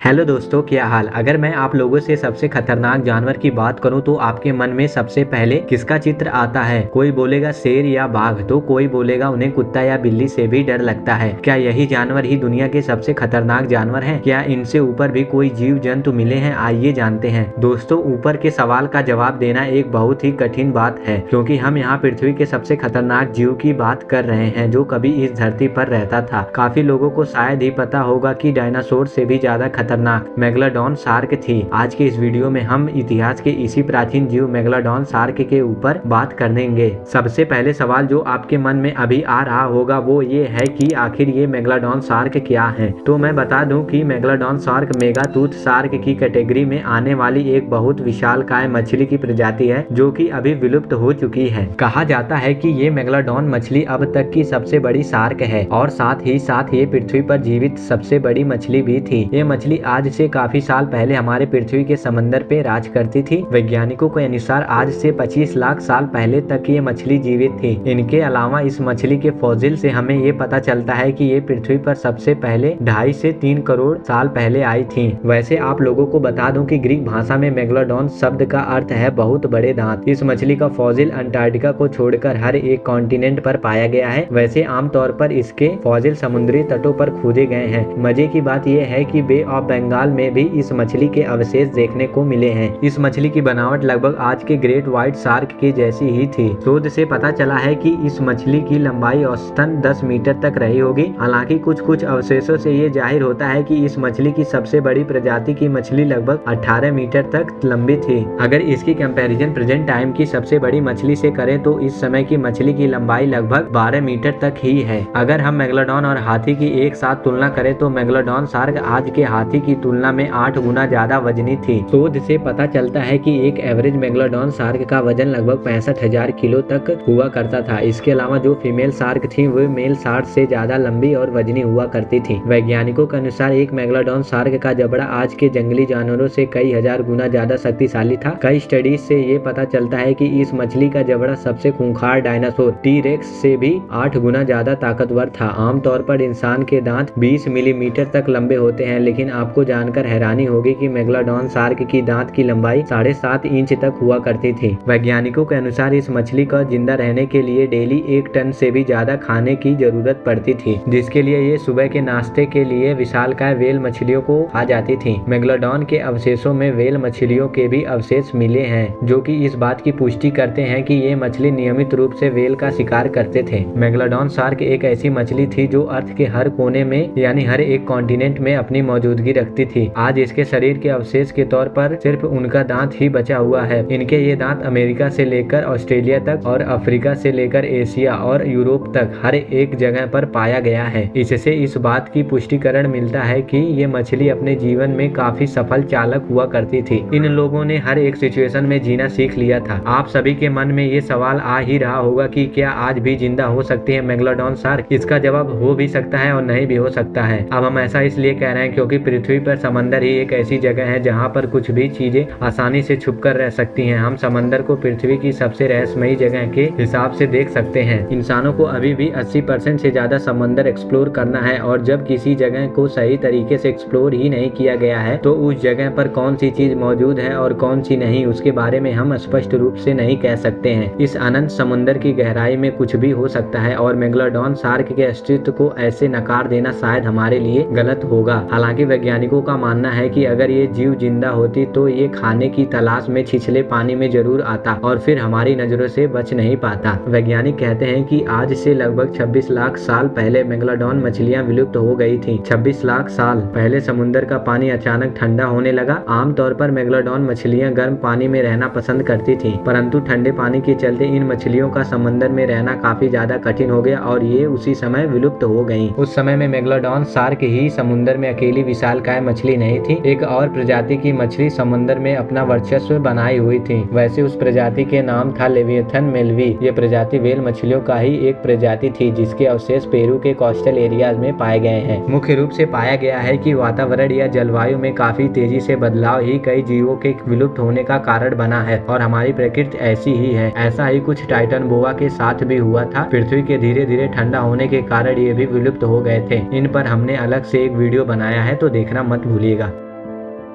Hello दोस्तों, क्या हाल। अगर मैं आप लोगों से सबसे खतरनाक जानवर की बात करूं तो आपके मन में सबसे पहले किसका चित्र आता है? कोई बोलेगा शेर या बाघ, तो कोई बोलेगा उन्हें कुत्ता या बिल्ली से भी डर लगता है। क्या यही जानवर ही दुनिया के सबसे खतरनाक जानवर हैं? क्या इनसे ऊपर भी कोई जीव जंतु मिले हैं? आइए जानते हैं। दोस्तों, ऊपर के सवाल का जवाब देना एक बहुत ही कठिन बात है, क्योंकि हम यहाँ पृथ्वी के सबसे खतरनाक जीव की बात कर रहे हैं जो कभी इस धरती पर रहता था। काफी लोगों को शायद ही पता होगा कि डायनासोर से भी ज्यादा खतरनाक मेगलोडॉन शार्क थी। आज के इस वीडियो में हम इतिहास के इसी प्राचीन जीव मेगलोडॉन शार्क के ऊपर बात करेंगे। सबसे पहले सवाल जो आपके मन में अभी आ रहा होगा वो ये है कि आखिर ये मेगलोडॉन शार्क क्या है। तो मैं बता दूं कि मेगलोडॉन शार्क मेगाटूथ शार्क की कैटेगरी में आने वाली एक बहुत विशालकाय मछली की प्रजाति है जो कि अभी विलुप्त हो चुकी है। कहा जाता है कि ये मेगलोडॉन मछली अब तक की सबसे बड़ी शार्क है और साथ ही साथ ये पृथ्वी पर जीवित सबसे बड़ी मछली भी थी। ये मछली आज से काफी साल पहले हमारे पृथ्वी के समंदर पे राज करती थी। वैज्ञानिकों के अनुसार आज से 25 लाख साल पहले तक ये मछली जीवित थी। इनके अलावा इस मछली के फॉसिल से हमें ये पता चलता है कि ये पृथ्वी पर सबसे पहले 2.5 से 3 करोड़ साल पहले आई थी। वैसे आप लोगों को बता दूं कि ग्रीक भाषा में मेगलोडॉन शब्द का अर्थ है बहुत बड़े दांत। इस मछली का फॉसिल अंटार्कटिका को छोड़कर हर एक कॉन्टिनेंट पर पाया गया है। वैसे आमतौर पर इसके फॉसिल समुद्री तटों पर खोजे गए हैं। मजे की बात यह है कि बे ऑफ बंगाल में भी इस मछली के अवशेष देखने को मिले हैं। इस मछली की बनावट लगभग आज के ग्रेट व्हाइट शार्क के जैसी ही थी। शोध से पता चला है कि इस मछली की लंबाई औसतन 10 मीटर तक रही होगी। हालांकि कुछ अवशेषों से ये जाहिर होता है कि इस मछली की सबसे बड़ी प्रजाति की मछली लगभग 18 मीटर तक लंबी थी। अगर इसकी कंपैरिजन प्रेजेंट टाइम की सबसे बड़ी मछली से करें तो इस समय की मछली की लंबाई लगभग 12 मीटर तक ही है। अगर हम मेगलोडॉन और हाथी की एक साथ तुलना करें तो मेगलोडॉन शार्क आज के हाथी की तुलना में 8 गुना ज्यादा वजनी थी। शोध से पता चलता है कि एक एवरेज मेगलोडॉन शार्क का वजन लगभग 65,000 किलो तक हुआ करता था। इसके अलावा जो फीमेल शार्क थी वो मेल शार्क से ज्यादा लंबी और वजनी हुआ करती थी। वैज्ञानिकों के अनुसार एक मेगलोडॉन शार्क का जबड़ा आज के जंगली जानवरों से कई हजार गुना ज्यादा शक्तिशाली था। कई स्टडीज से ये पता चलता है कि इस मछली का जबड़ा सबसे खूंखार डायनासोर टी-रेक्स से भी 8 गुना ज्यादा ताकतवर था। आमतौर पर इंसान के दांत 20 मिलीमीटर तक लंबे होते हैं, लेकिन आपको जानकर हैरानी होगी कि मेगलोडॉन शार्क की दांत की लंबाई 7.5 इंच तक हुआ करती थी। वैज्ञानिकों के अनुसार इस मछली को जिंदा रहने के लिए डेली 1 टन से भी ज्यादा खाने की जरूरत पड़ती थी, जिसके लिए ये सुबह के नाश्ते के लिए विशालकाय व्हेल मछलियों को खा जाती थी। मेगलोडॉन के अवशेषों में व्हेल मछलियों के भी अवशेष मिले हैं जो कि इस बात की पुष्टि करते हैं कि ये मछली नियमित रूप से व्हेल का शिकार करते थे। मेगलोडॉन शार्क एक ऐसी मछली थी जो अर्थ के हर कोने में यानी हर एक कॉन्टिनेंट में अपनी मौजूदगी रखती थी। आज इसके शरीर के अवशेष के तौर पर सिर्फ उनका दांत ही बचा हुआ है। इनके ये दांत अमेरिका से लेकर ऑस्ट्रेलिया तक और अफ्रीका से लेकर एशिया और यूरोप तक हर एक जगह पर पाया गया है। इससे इस बात की पुष्टिकरण मिलता है कि ये मछली अपने जीवन में काफी सफल चालक हुआ करती थी। इन लोगों ने हर एक सिचुएशन में जीना सीख लिया था। आप सभी के मन में ये सवाल आ ही रहा होगा कि क्या आज भी जिंदा हो सकते हैं मेगलोडॉन शार्क? इसका जवाब हो भी सकता है और नहीं भी हो सकता है। अब हम ऐसा इसलिए कह रहे हैं क्योंकि पृथ्वी पर समंदर ही एक ऐसी जगह है जहाँ पर कुछ भी चीजें आसानी से छुप कर रह सकती हैं। हम समंदर को पृथ्वी की सबसे रहस्यमयी जगह के हिसाब से देख सकते हैं। इंसानों को अभी भी 80% से ज्यादा समंदर एक्सप्लोर करना है और जब किसी जगह को सही तरीके से एक्सप्लोर ही नहीं किया गया है तो उस जगह पर कौन सी चीज मौजूद है और कौन सी नहीं, उसके बारे में हम स्पष्ट रूप से नहीं कह सकते हैं। इस अनंत समुद्र की गहराई में कुछ भी हो सकता है और मेगलोडॉन शार्क के अस्तित्व को ऐसे नकार देना शायद हमारे लिए गलत होगा। हालांकि वैज्ञानिकों का मानना है कि अगर ये जीव जिंदा होती तो ये खाने की तलाश में छिछले पानी में जरूर आता और फिर हमारी नजरों से बच नहीं पाता। वैज्ञानिक कहते हैं कि आज से लगभग 26 लाख साल पहले मेगलोडॉन मछलियां विलुप्त हो गई थी। 26 लाख साल पहले समुद्र का पानी अचानक ठंडा होने लगा। आमतौर पर मेगलोडॉन मछलियां गर्म पानी में रहना पसंद करती थी, परंतु ठंडे पानी के चलते इन मछलियों का समंदर में रहना काफी ज्यादा कठिन हो गया और ये उसी समय विलुप्त हो गयी। उस समय में मेगलोडॉन शार्क ही समुद्र में अकेली विशालकाय मछली नहीं थी। एक और प्रजाति की मछली समुद्र में अपना वर्चस्व बनाई हुई थी। वैसे उस प्रजाति के नाम था लेविएथन मेलवी। ये प्रजाति व्हेल मछलियों का ही एक प्रजाति थी जिसके अवशेष पेरू के कोस्टल एरियाज में पाए गए हैं। मुख्य रूप से पाया गया है कि वातावरण या जलवायु में काफी तेजी से बदलाव ही कई जीवों के विलुप्त होने का कारण बना है और हमारी प्रकृति ऐसी ही है। ऐसा ही कुछ टाइटन बोआ के साथ भी हुआ था। पृथ्वी के धीरे धीरे ठंडा होने के कारण ये भी विलुप्त हो गए थे। इन पर हमने अलग से एक वीडियो बनाया है तो देखना मत भूलिएगा।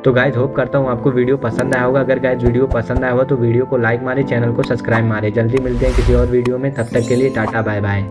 तो गाइज होप करता हूँ आपको वीडियो पसंद आया होगा। अगर गाइज वीडियो पसंद आया हो तो वीडियो को लाइक मारे, चैनल को सब्सक्राइब मारे। जल्दी मिलते हैं किसी और वीडियो में, तब तक के लिए टाटा बाय बाय।